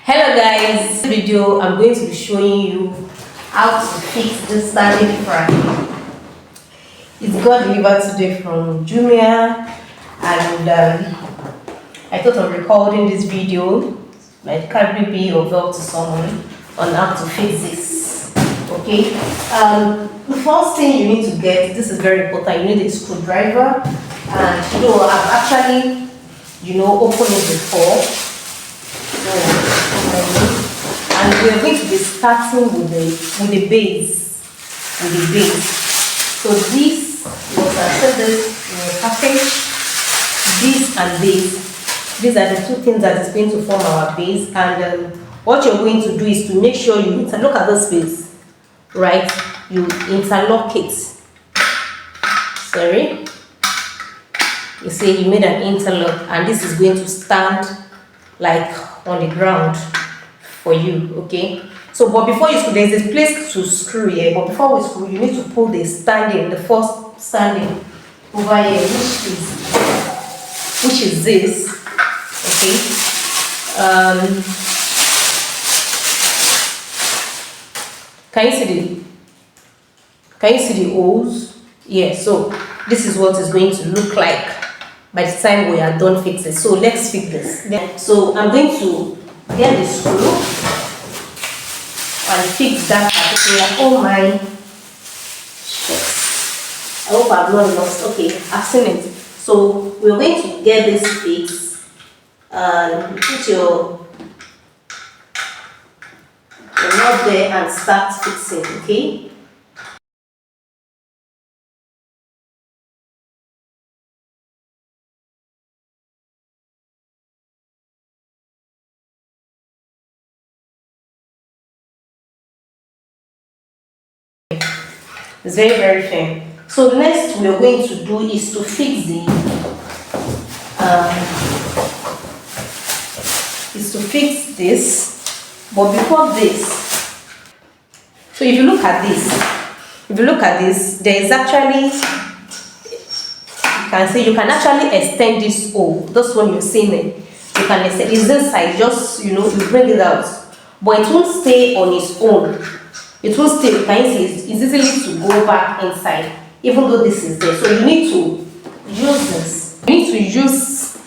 Hello guys, this video I'm going to be showing you how to fix this standing fan. It's got delivered today from Jumia, and I thought of recording this video, might probably be of help to someone on how to fix this. Okay, the first thing you need to get, this is very important, you need a screwdriver, and I've actually opened it before. And we are going to be starting with the base. So this was accepted in a package. This and this. These are the two things that is going to form our base. And what you're going to do is to make sure you interlock at this base, right? You interlock it. Sorry. You see, you made an interlock, and this is going to stand like on the ground for you, okay? So, but before you screw, there's a place to screw here, but before we screw, you need to pull the first standing over here, which is this, okay? Can you see the holes? Yeah, so this is what it's going to look like by the time we are done fixing. So let's fix this. So I'm going to get the screw and fix that particular. Oh my shit. I hope I've not lost. Okay, I've seen it. So we're going to get this fixed and put your knot there and start fixing, okay? It's very, very firm. So next we are going to do is to fix this. But before this, so if you look at this, there is actually, you can actually extend this hole. This one you're seeing it. You can extend. It's inside. Just you bring it out, but it won't stay on its own. It will still, it's easily to go back inside, even though this is there. So you need to use this. You need to use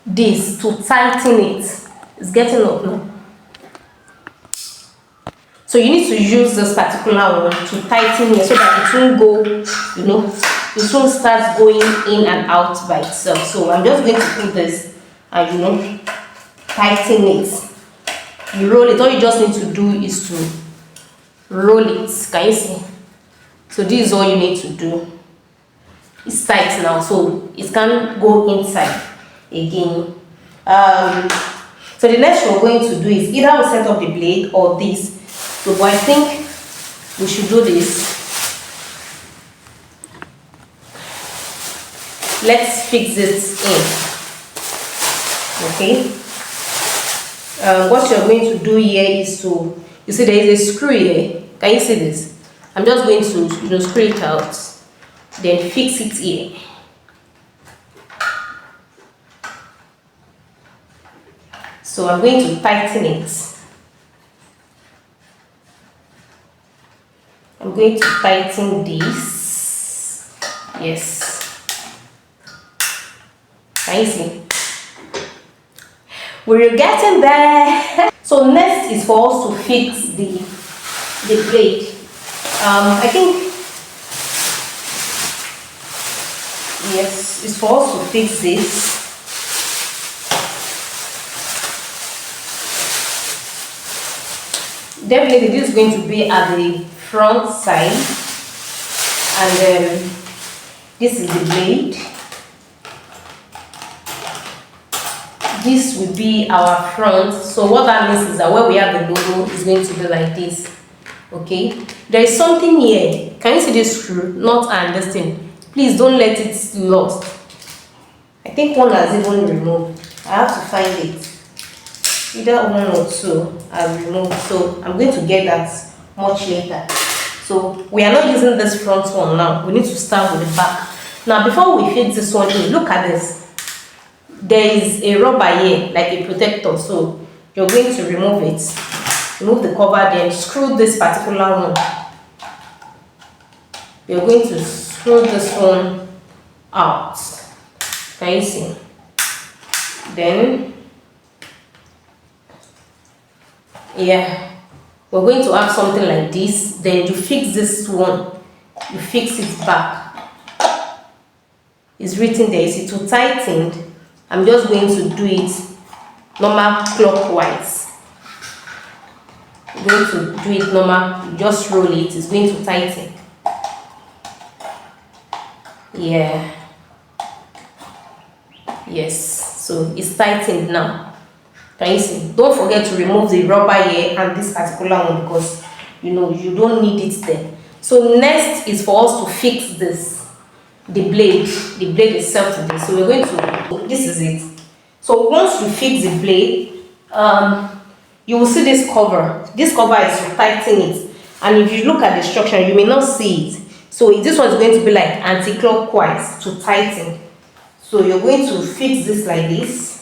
this to tighten it. It's getting up now. So you need to use this particular one to tighten it so that it won't go, it won't start going in and out by itself. So I'm just going to put this and, tighten it. You roll it. All you just need to do is to roll it. Can you see? So this is all you need to do. It's tight now, so it can't go inside again. So the next we're going to do is either we'll set up the blade or this. So but I think we should do this. Let's fix it in. Okay. What you're going to do here is to, you see there is a screw here. Can you see this? I'm just going to screw it out, then fix it here. So I'm going to tighten it. I'm going to tighten this. Yes. Can you see? We're getting there. So next is for us to fix the blade. I think, yes, it's for us to fix this. Definitely this is going to be at the front side, and this is the blade. This will be our front. So what that means is that where we have the logo is going to be like this. Okay, there is something here. Can you see this screw? Not understand. Please don't let it lost. I think one has even removed. I have to find it. Either one or two I've removed. So I'm going to get that much later. So we are not using this front one now. We need to start with the back. Now before we fit this one in, look at this. There is a rubber here, like a protector. So you're going to remove it. Remove the cover, then screw this particular one. You're going to screw this one out. Can you see? Then, yeah, we're going to have something like this. Then you fix this one. You fix it back. It's written there. You see, to tighten, I'm just going to do it normal clockwise. I'm going to do it normal. Just roll it. It's going to tighten. Yeah. Yes. So it's tightened now. Can you see? Don't forget to remove the rubber here and this particular one, because you don't need it there. So next is for us to fix this, the blade itself today. So we're going to, this is it. So once you fix the blade, you will see this cover. This cover is to tighten it, and if you look at the structure, you may not see it. So this one is going to be like anti-clockwise to tighten. So you're going to fix this like this.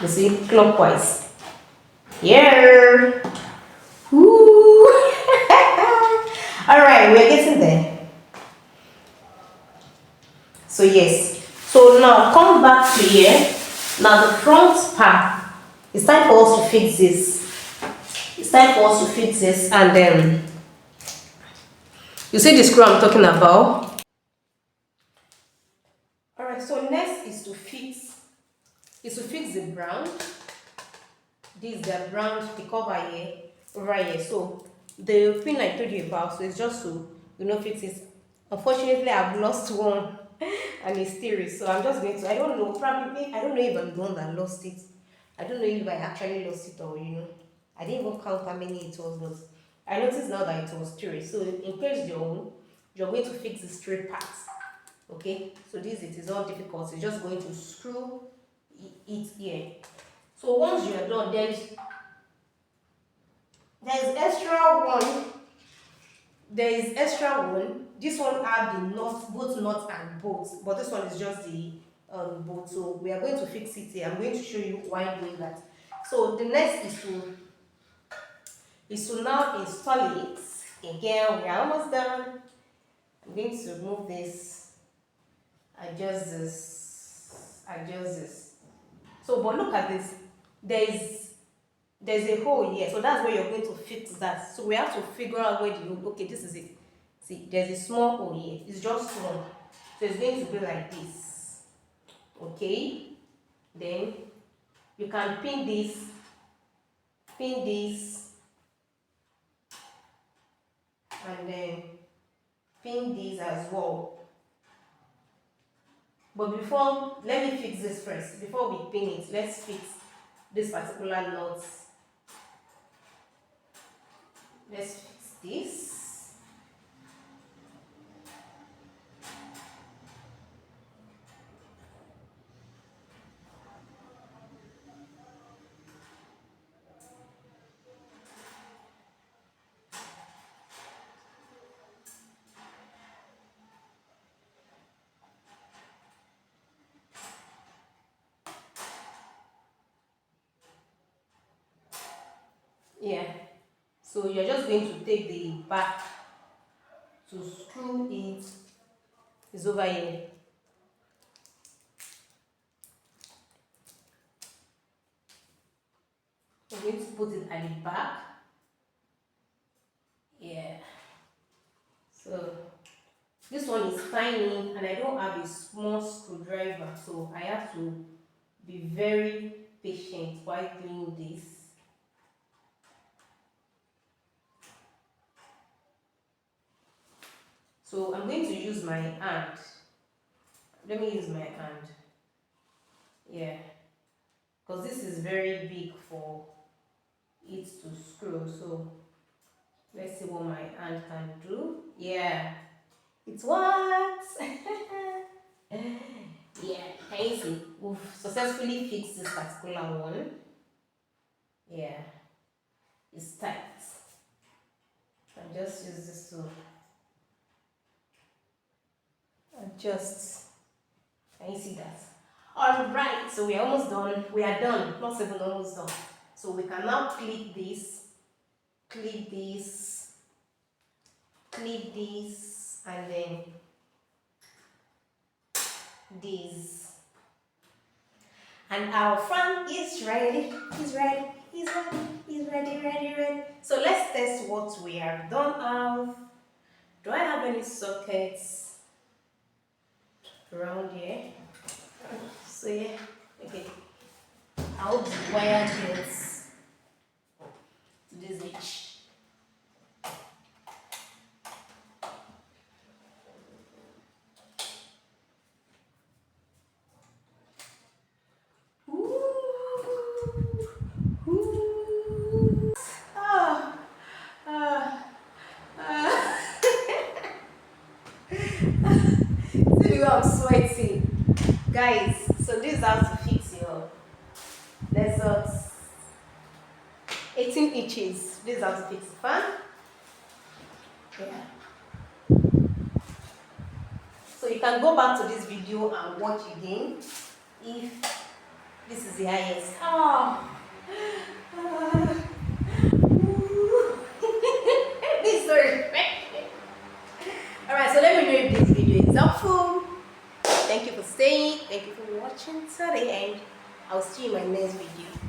You see, clockwise. Yeah. Woo. All right, we're getting there. So yes. So now come back to here. Now the front part. It's time for us to fix this. It's time for us to fix this, and then you see the screw I'm talking about. All right. So next is to fix. The brown. This is the brown, the cover here, over here. So the pin I told you about, so it's just to fix it. Unfortunately, I've lost one and it's still, so I'm just going to, I don't know, probably, I don't know if I'm the one that lost it. I don't know if I actually lost it, or I didn't even count how many it was, but I noticed now that it was straight. So in case you're going to fix the straight parts. Okay, so it is all difficult. You're just going to screw it here. So once you are done, there's extra one. There is extra one. This one have the nuts, both nuts and bolts, but this one is just the bolt. So we are going to fix it here. I'm going to show you why I'm doing that. So the next is to now install it. Again, we are almost done. I'm going to remove this. Adjust this. So, but look at this. There's a hole here, so that's where you're going to fix that. So we have to figure out where the hole. Okay, this is it. See, there's a small hole here. It's just small, so it's going to be like this. Okay, then you can pin this, and then pin this as well. But before, let me fix this first. Before we pin it, let's fix this particular knot. Let's fix this. Yeah. So you're just going to take the back to screw it. It's over here. We're going to put it at the back. Yeah. So this one is tiny, and I don't have a small screwdriver, so I have to be very patient while doing this. So I'm going to use my hand. Let me use my hand. Yeah. Because this is very big for it to screw. So let's see what my hand can do. Yeah. It works. Yeah, can you see? We've successfully fixed this particular one. Yeah. It's tight. I'll just use this to adjust. Can you see that? Alright, so we're almost done. We are done, not even almost done. So we can now clip this, and then this. And our fan is ready. He's ready. Ready. So let's test what we have done have. Do I have any sockets around here? So yeah, okay. I'll wire this to this edge. See I'm sweating, guys. So this is how to fix your Nexus 18 inches. This is how to fix the fan. Yeah. So you can go back to this video and watch again if this is the highest. This is so refreshing. Alright, so let me know if this video is helpful. Thank you for staying. Thank you for watching to the end. I'll see you in my next video.